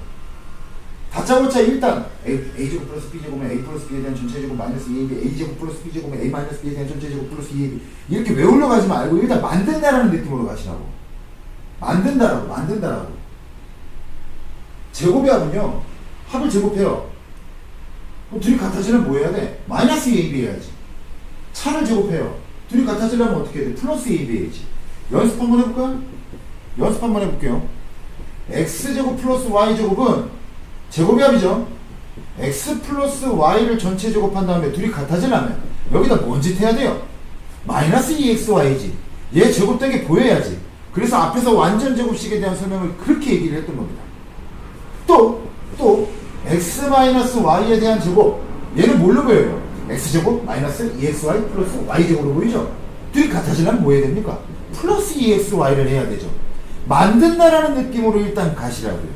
다짜고짜 일단 a제곱 플러스 b제곱은 a 플러스 b에 대한 전체 제곱 마이너스 2ab, a제곱 플러스 b제곱은 a 마이너스 b에 대한 전체 제곱 플러스 2ab, 이렇게 외우려 가지 말고 일단 만든다라는 느낌으로 가시라고. 만든다라고. 제곱의 합은요, 합을 제곱해요. 그럼 둘이 같아지려면 뭐 해야 돼? 마이너스 2ab 해야지. 차를 제곱해요. 둘이 같아지려면 어떻게 해야 돼? 플러스 2ab 해야지. 연습 한번 해볼게요. x제곱 플러스 y제곱은 제곱의 합이죠. x 플러스 y를 전체 제곱한 다음에 둘이 같아지려면 여기다 뭔 짓 해야 돼요? 마이너스 2xy지. 얘 제곱된 게 보여야지. 그래서 앞에서 완전 제곱식에 대한 설명을 그렇게 얘기를 했던 겁니다. 또 x 마이너스 y에 대한 제곱, 얘는 뭘로 보여요? x제곱 마이너스 2xy 플러스 y제곱으로 보이죠? 둘이 같아지려면 뭐 해야 됩니까? 플러스 2xy를 해야 되죠. 만든다라는 느낌으로 일단 가시라고요.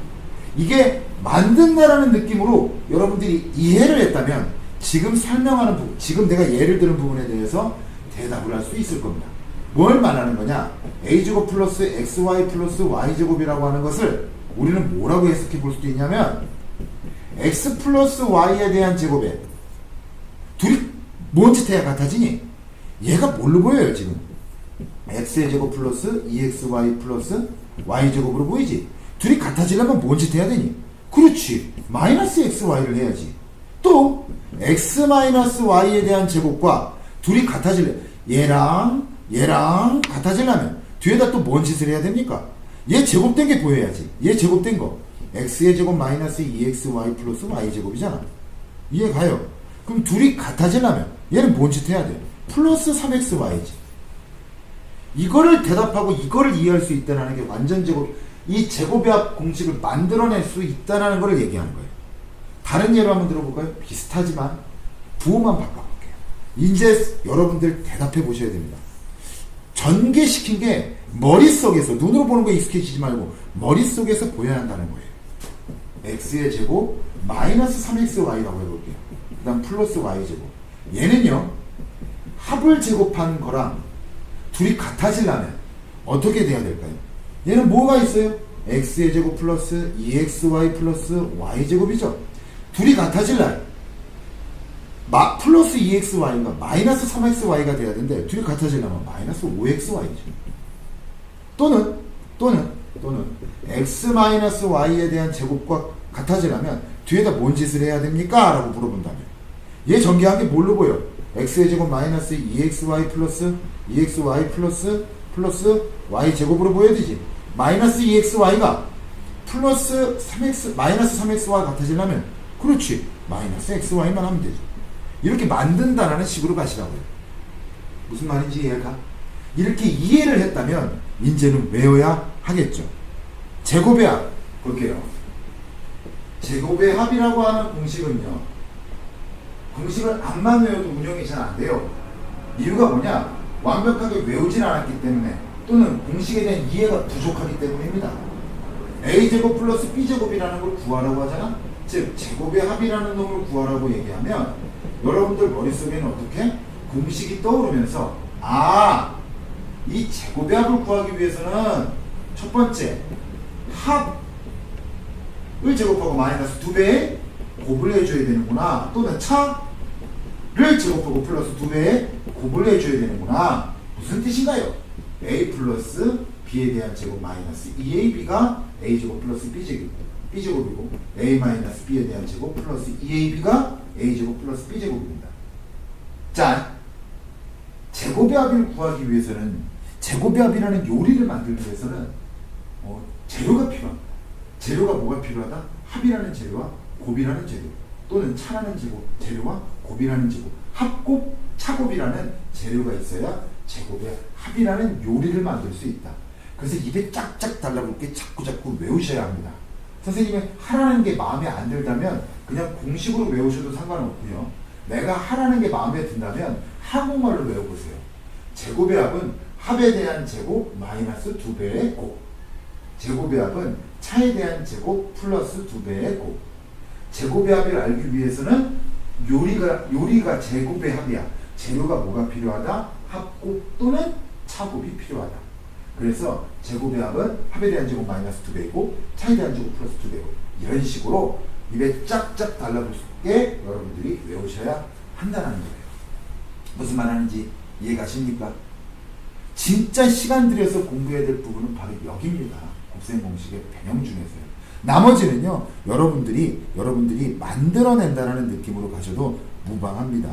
이게 만든다라는 느낌으로 여러분들이 이해를 했다면 지금 설명하는 부분, 지금 내가 예를 들은 부분에 대해서 대답을 할 수 있을 겁니다. 뭘 말하는 거냐? a제곱 플러스 xy 플러스 y제곱이라고 하는 것을 우리는 뭐라고 해석해 볼 수도 있냐면 x 플러스 y에 대한 제곱에 둘이 뭔 짓 해야 같아지니? 얘가 뭘로 보여요 지금? x의 제곱 플러스 2xy 플러스 y제곱으로 보이지? 둘이 같아지려면 뭔 짓 해야 되니? 그렇지, 마이너스 xy를 해야지. 또 x 마이너스 y에 대한 제곱과 둘이 얘랑 같아지려면 뒤에다 또 뭔 짓을 해야 됩니까? 얘 제곱된 게 보여야지. 얘 제곱된 거 x의 제곱 마이너스 2xy 플러스 y제곱이잖아. 이해 가요? 그럼 둘이 같아지려면 얘는 뭔 짓 해야 돼? 플러스 3xy지. 이거를 대답하고 이거를 이해할 수 있다는 게 완전 제곱, 이 제곱의 합 공식을 만들어낼 수 있다는 걸 얘기하는 거예요. 다른 예로 한번 들어볼까요? 비슷하지만 부호만 바꿔볼게요. 이제 여러분들 대답해 보셔야 됩니다. 전개시킨 게 머릿속에서, 눈으로 보는 거 익숙해지지 말고 머릿속에서 보여야 한다는 거예요. x의 제곱 마이너스 3xy라고 해볼게요. 그 다음 플러스 y제곱. 얘는요, 합을 제곱한 거랑 둘이 같아지려면 어떻게 돼야 될까요? 얘는 뭐가 있어요? x의 제곱 플러스 2xy 플러스 y제곱이죠. 둘이 같아지려면 플러스 2xy가 마이너스 3xy가 돼야 되는데 둘이 같아지려면 마이너스 5xy죠. 또는 x 마이너스 y에 대한 제곱과 같아지려면 뒤에다 뭔 짓을 해야 됩니까? 라고 물어본다면 얘 전개한 게 뭘로 보여? x의 제곱 마이너스 2xy 플러스 2xy 플러스 y제곱으로 보여야 되지. 마이너스 2xy가 플러스 3x 마이너스 3x와 같아지려면 그렇지, 마이너스 xy만 하면 되죠. 이렇게 만든다라는 식으로 가시라고요. 무슨 말인지 이해가? 이렇게 이해를 했다면 이제는 외워야 하겠죠. 제곱의 합 볼게요. 제곱의 합이라고 하는 공식은요, 공식을 안만 외워도 운영이 잘 안 돼요. 이유가 뭐냐? 완벽하게 외우진 않았기 때문에, 또는 공식에 대한 이해가 부족하기 때문입니다. a제곱 플러스 b제곱이라는 걸 구하라고 하잖아. 즉 제곱의 합이라는 놈을 구하라고 얘기하면 여러분들 머릿속에는 어떻게? 공식이 떠오르면서 이 제곱의 합을 구하기 위해서는 첫 번째 합을 제곱하고 마이너스 2배의 곱을 해줘야 되는구나. 또는 차를 제곱하고 플러스 2배의 곱을 해줘야 되는구나. 무슨 뜻인가요? a 플러스 b에 대한 제곱 마이너스 2ab가 a제곱 플러스 b제곱이고 a 마이너스 b에 대한 제곱 플러스 2ab가 a제곱 플러스 b제곱입니다. 자, 제곱의 합을 구하기 위해서는, 제곱의 합이라는 요리를 만들기 위해서는 재료가 필요합니다. 재료가 뭐가 필요하다? 합이라는 재료와 곱이라는 재료, 또는 차라는 재료와 곱이라는 재료, 합곱, 차곱이라는 재료가 있어야 제곱의 합이라는 요리를 만들 수 있다. 그래서 입에 짝짝 달라붙게 자꾸 외우셔야 합니다. 선생님이 하라는 게 마음에 안 들다면 그냥 공식으로 외우셔도 상관없고요. 내가 하라는 게 마음에 든다면 한국말로 외워보세요. 제곱의 합은 합에 대한 제곱 마이너스 2배의 곱. 제곱의 합은 차에 대한 제곱 플러스 2배의 곱. 제곱의 합을 알기 위해서는 요리가 제곱의 합이야. 재료가 뭐가 필요하다? 합곱 또는 차곱이 필요하다. 그래서 제곱의 합은 합에 대한 제곱 마이너스 2배이고 차에 대한 제곱 플러스 2배고, 이런 식으로 입에 짝짝 달라붙게 여러분들이 외우셔야 한다는 거예요. 무슨 말 하는지 이해가십니까? 진짜 시간 들여서 공부해야 될 부분은 바로 여기입니다. 곱셈 공식의 변형 중에서요. 나머지는요, 여러분들이 만들어낸다는 느낌으로 가셔도 무방합니다.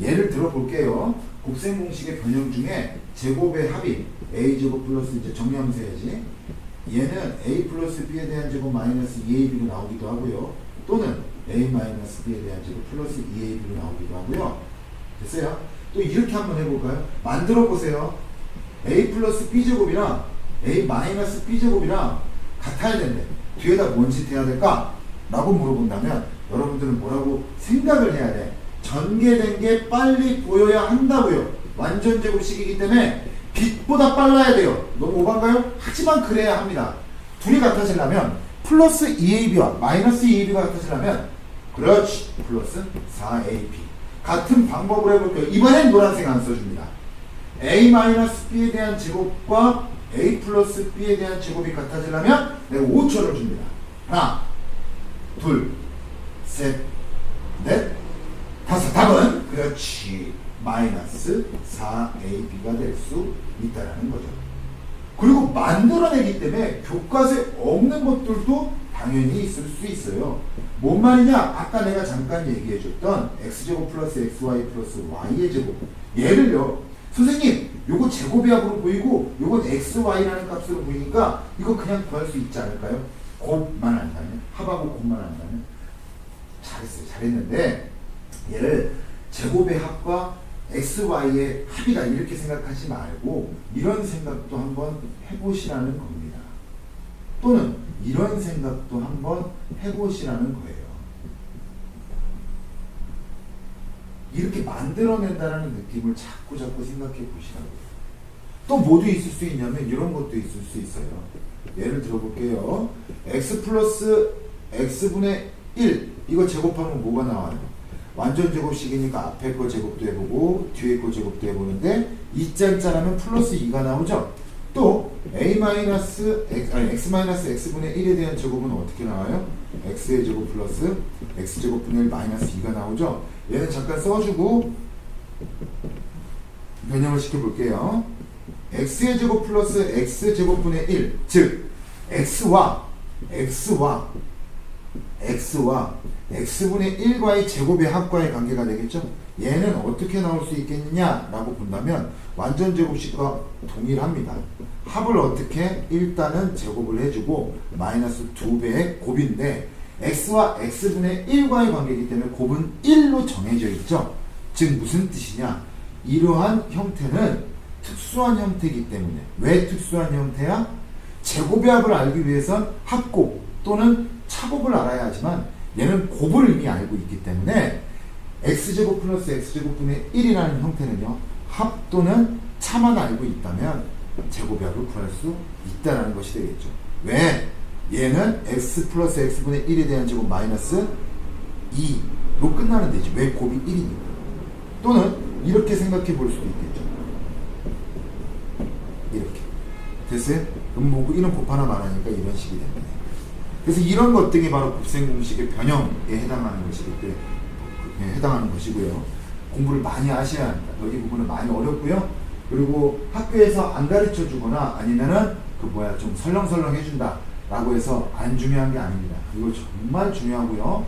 예를 들어 볼게요. 곱셈 공식의 변형 중에 제곱의 합이 a제곱 플러스, 이제 정리하면서 해야지, 얘는 a 플러스 b에 대한 제곱 마이너스 2ab로 나오기도 하고요. 또는 a-b에 대한 제곱 플러스 2ab로 나오기도 하고요. 됐어요? 또 이렇게 한번 해볼까요? 만들어 보세요. a 플러스 b제곱이랑 a 마이너스 b제곱이랑 같아야 된대. 뒤에다 뭔 짓 해야 될까? 라고 물어본다면 여러분들은 뭐라고 생각을 해야 돼? 전개된 게 빨리 보여야 한다고요. 완전 제곱식이기 때문에 빛보다 빨라야 돼요. 너무 오반가요? 하지만 그래야 합니다. 둘이 같아지려면 플러스 2ab와 마이너스 2ab가 같아지려면 그렇지 플러스 4ab 같은 방법으로 해볼게요. 이번엔 노란색 안 써줍니다. a-b에 대한 제곱과 a 플러스 b에 대한 제곱이 같아지려면 내가 5초를 줍니다. 하나 둘 셋 넷 다섯. 답은 그렇지 마이너스 4ab가 될 수 있다는 거죠. 그리고 만들어내기 때문에 교과서에 없는 것들도 당연히 있을 수 있어요. 뭔 말이냐? 아까 내가 잠깐 얘기해줬던 x제곱 플러스 xy 플러스 y의 제곱. 얘를요, 선생님 요거 제곱이합으로 보이고 요건 xy라는 값으로 보이니까 이거 그냥 구할 수 있지 않을까요? 곱만 한다면, 합하고 곱만 한다면. 잘했어요. 잘했는데 얘를 제곱의 합과 xy의 합이다 이렇게 생각하지 말고 이런 생각도 한번 해보시라는 겁니다. 또는 이런 생각도 한번 해보시라는 거예요. 이렇게 만들어낸다는 느낌을 자꾸 생각해 보시라고요. 또 뭐도 있을 수 있냐면 이런 것도 있을 수 있어요. 예를 들어볼게요. x 플러스 x분의 1 이거 제곱하면 뭐가 나와요? 완전 제곱식이니까 앞에 거 제곱도 해보고 뒤에 거 제곱도 해보는데 2짠짠하면 플러스 2가 나오죠. 또 x-x분의 1에 대한 제곱은 어떻게 나와요? x의 제곱 플러스 x제곱분의 1 마이너스 2가 나오죠. 얘는 잠깐 써주고 변형을 시켜볼게요. x의 제곱 플러스 x제곱분의 1 즉 x와 x분의 1과의 제곱의 합과의 관계가 되겠죠. 얘는 어떻게 나올 수 있겠냐라고 본다면 완전 제곱식과 동일합니다. 합을 어떻게? 일단은 제곱을 해주고 마이너스 2배의 곱인데 x와 x분의 1과의 관계이기 때문에 곱은 1로 정해져 있죠. 즉 무슨 뜻이냐? 이러한 형태는 특수한 형태이기 때문에. 왜 특수한 형태야? 제곱의 합을 알기 위해선 합곱 또는 차곱을 알아야 하지만 얘는 곱을 이미 알고 있기 때문에 x제곱 플러스 x제곱분의 1이라는 형태는요, 합 또는 차만 알고 있다면 제곱의 합을 구할 수 있다는 것이 되겠죠. 왜? 얘는 x 플러스 x분의 1에 대한 제곱 마이너스 2로 끝나는 되지. 왜? 곱이 1이니까. 또는 이렇게 생각해 볼 수도 있겠죠. 이렇게. 됐어요? 그럼 뭐 이런 곱 하나 말하니까 이런 식이 됩니다. 그래서 이런 것 등이 바로 곱셈 공식의 변형에 해당하는 것이기 때문에 해당하는 것이고요. 공부를 많이 하셔야 합니다. 여기 부분은 많이 어렵고요. 그리고 학교에서 안 가르쳐 주거나 아니면은 좀 설렁설렁 해준다 라고 해서 안 중요한 게 아닙니다. 이거 정말 중요하고요.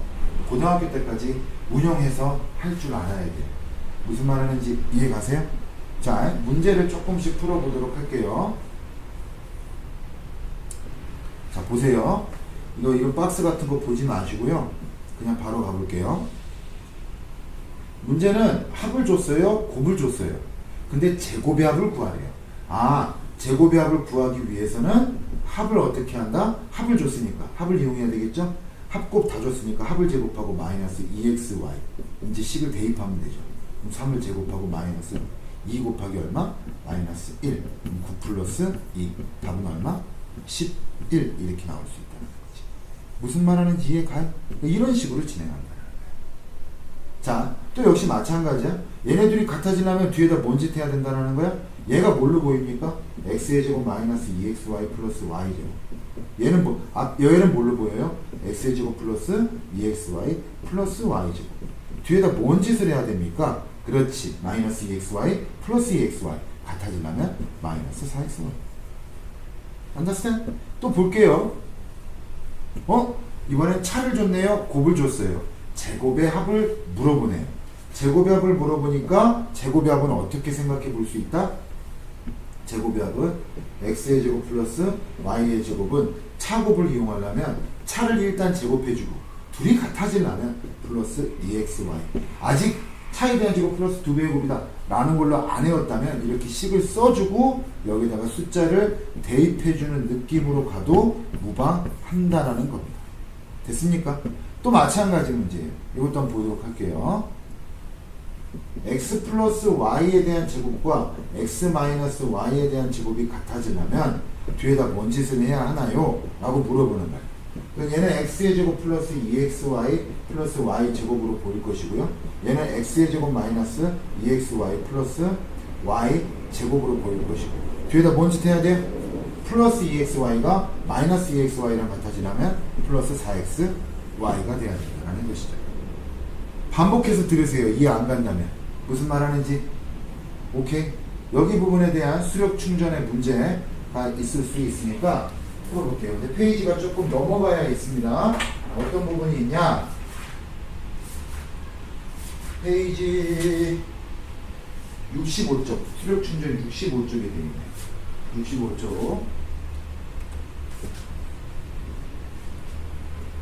고등학교 때까지 운영해서 할 줄 알아야 돼요. 무슨 말 하는지 이해 가세요? 자, 문제를 조금씩 풀어보도록 할게요. 자, 보세요. 이런 박스 같은 거 보지 마시고요. 그냥 바로 가볼게요. 문제는 합을 줬어요? 곱을 줬어요? 근데 제곱의 합을 구하래요. 아, 제곱의 합을 구하기 위해서는 합을 어떻게 한다? 합을 줬으니까 합을 이용해야 되겠죠? 합곱 다 줬으니까 합을 제곱하고 마이너스 2xy 이제 식을 대입하면 되죠. 그럼 3을 제곱하고 마이너스 2 곱하기 얼마? 마이너스 1 9 플러스 2 답은 얼마? 11 이렇게 나올 수 있다는 거지. 무슨 말 하는지 이해 가요? 이런 식으로 진행한다. 자, 또 역시 마찬가지야. 얘네들이 같아지려면 뒤에다 뭔 짓 해야 된다는 거야? 얘가 뭘로 보입니까? x의 제곱 마이너스 2xy 플러스 y제곱. 얘는 얘는 뭘로 보여요? x의 제곱 플러스 2xy 플러스 y제곱. 뒤에다 뭔 짓을 해야 됩니까? 그렇지. 마이너스 2xy 플러스 2xy. 같아지려면 마이너스 4xy. understand? 또 볼게요. 이번엔 차를 줬네요. 곱을 줬어요. 제곱의 합을 물어보네요. 제곱의 합을 물어보니까 제곱의 합은 어떻게 생각해 볼 수 있다? 제곱의 합은 x의 제곱 플러스 y의 제곱은 차곱을 이용하려면 차를 일단 제곱해주고 둘이 같아지려면 플러스 2xy. 아직 차에 대한 제곱 플러스 2배의 곱이다 라는 걸로 안 외웠다면 이렇게 식을 써주고 여기다가 숫자를 대입해주는 느낌으로 가도 무방한다라는 겁니다. 됐습니까? 또 마찬가지 문제예요. 이것도 한번 보도록 할게요. x 플러스 y에 대한 제곱과 x 마이너스 y에 대한 제곱이 같아지려면 뒤에다 뭔 짓을 해야 하나요? 라고 물어보는 거예요. 얘는 x의 제곱 플러스 2xy 플러스 y 제곱으로 보일 것이고요. 얘는 x의 제곱 마이너스 2xy 플러스 y 제곱으로 보일 것이고 뒤에다 뭔 짓 해야 돼요? 플러스 2xy가 마이너스 2xy랑 같아지려면 플러스 4xy가 돼야 된다는 것이죠. 반복해서 들으세요. 이해 안 간다면. 무슨 말 하는지. 오케이? 여기 부분에 대한 수력 충전의 문제가 있을 수 있으니까 풀어볼게요. 근데 페이지가 조금 넘어가야 있습니다. 어떤 부분이 있냐? 페이지 65쪽. 수력 충전 65쪽에 되어 있네요. 65쪽.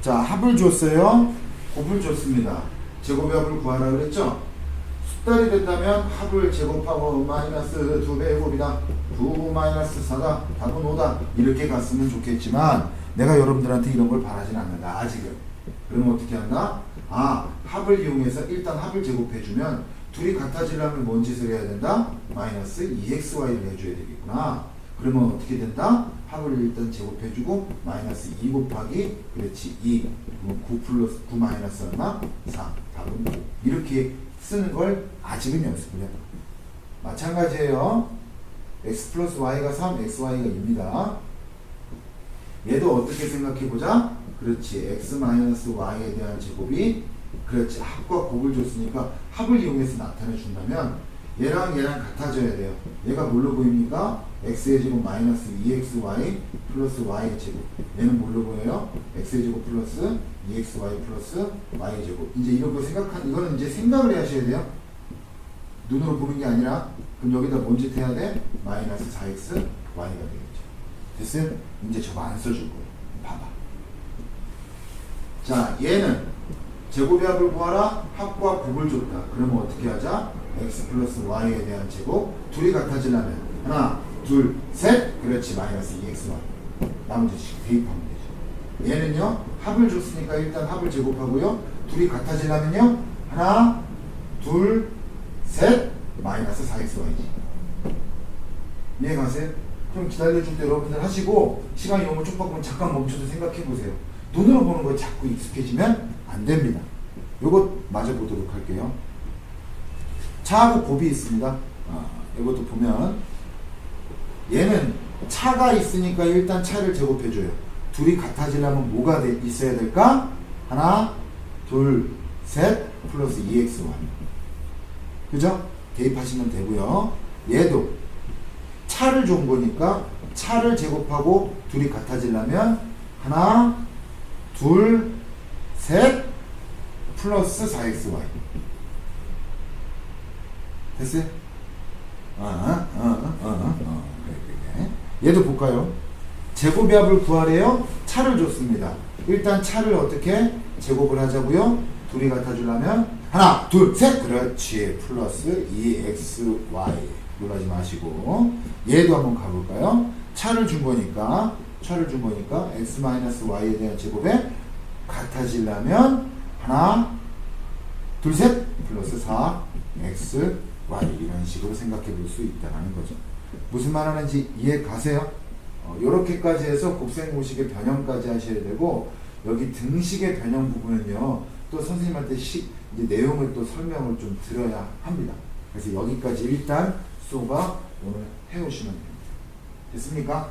자, 합을 줬어요. 곱을 줬습니다. 제곱의 합을 구하라 그랬죠? 숫달이 된다면 합을 제곱하고 마이너스 2배의 곱이다. 9 마이너스 4다. 답은 5다. 이렇게 갔으면 좋겠지만 내가 여러분들한테 이런 걸 바라진 않는다. 아직은. 그러면 어떻게 한다? 아, 합을 이용해서 일단 합을 제곱해주면 둘이 같아지려면 뭔 짓을 해야 된다? 마이너스 2xy를 해줘야 되겠구나. 그러면 어떻게 된다? 합을 일단 제곱해주고 마이너스 2 곱하기 그렇지 2 9 플러스 9 마이너스 얼마? 4 답은 5 이렇게 쓰는 걸 아직은 연습을 해봐. 마찬가지예요. x 플러스 y가 3 xy가 2입니다. 얘도 어떻게 생각해보자. 그렇지 x 마이너스 y에 대한 제곱이 그렇지 합과 곱을 줬으니까 합을 이용해서 나타내 준다면 얘랑 같아져야 돼요. 얘가 뭘로 보입니까? x의 제곱 마이너스 2xy 플러스 y의 제곱. 얘는 뭘로 보여요? x의 제곱 플러스 2xy 플러스 y의 제곱. 이제 이런 거 이거는 이제 생각을 하셔야 돼요. 눈으로 보는 게 아니라 그럼 여기다 뭔 짓 해야 돼? 마이너스 4xy가 되겠죠. 됐어요? 이제 저거 안 써줄 거예요. 봐봐. 자, 얘는 제곱의 합을 구하라. 합과 곱을 줬다. 그러면 어떻게 하자? x 플러스 y에 대한 제곱. 둘이 같아지려면 하나, 둘, 셋. 그렇지. 마이너스 2xy. 나머지 식 대입하면 되죠. 얘는요. 합을 줬으니까 일단 합을 제곱하고요. 둘이 같아지려면요. 하나, 둘, 셋. 마이너스 4xy지. 이해가세요? 좀 기다려줄 때 여러분들 하시고 시간이 너무 촉박하면 잠깐 멈춰서 생각해보세요. 눈으로 보는 거에 자꾸 익숙해지면 안 됩니다. 요것 마저 보도록 할게요. 차하고 곱이 있습니다. 이것도 보면 얘는 차가 있으니까 일단 차를 제곱해줘요. 둘이 같아지려면 뭐가 있어야 될까? 하나, 둘, 셋 플러스 2xy. 그죠? 대입하시면 되고요. 얘도 차를 준 거니까 차를 제곱하고 둘이 같아지려면 하나, 둘, 셋 플러스 4xy. 됐어요? 얘도 볼까요? 제곱의 합을 구하래요. 차를 줬습니다. 일단 차를 어떻게 제곱을 하자고요? 둘이 같아지려면 하나, 둘, 셋. 그렇지. 플러스 2xy. 놀라지 마시고 얘도 한번 가볼까요? 차를 준 거니까 x-y에 대한 제곱에 같아지려면 하나, 둘, 셋 플러스 4xy 이런 식으로 생각해 볼 수 있다는 거죠. 무슨 말 하는지 이해 가세요? 요렇게까지 해서 곱셈공식의 변형까지 하셔야 되고 여기 등식의 변형 부분은요 또 선생님한테 이제 내용을 또 설명을 좀 드려야 합니다. 그래서 여기까지 일단 수업가 오늘 해오시면 됩니다. 됐습니까?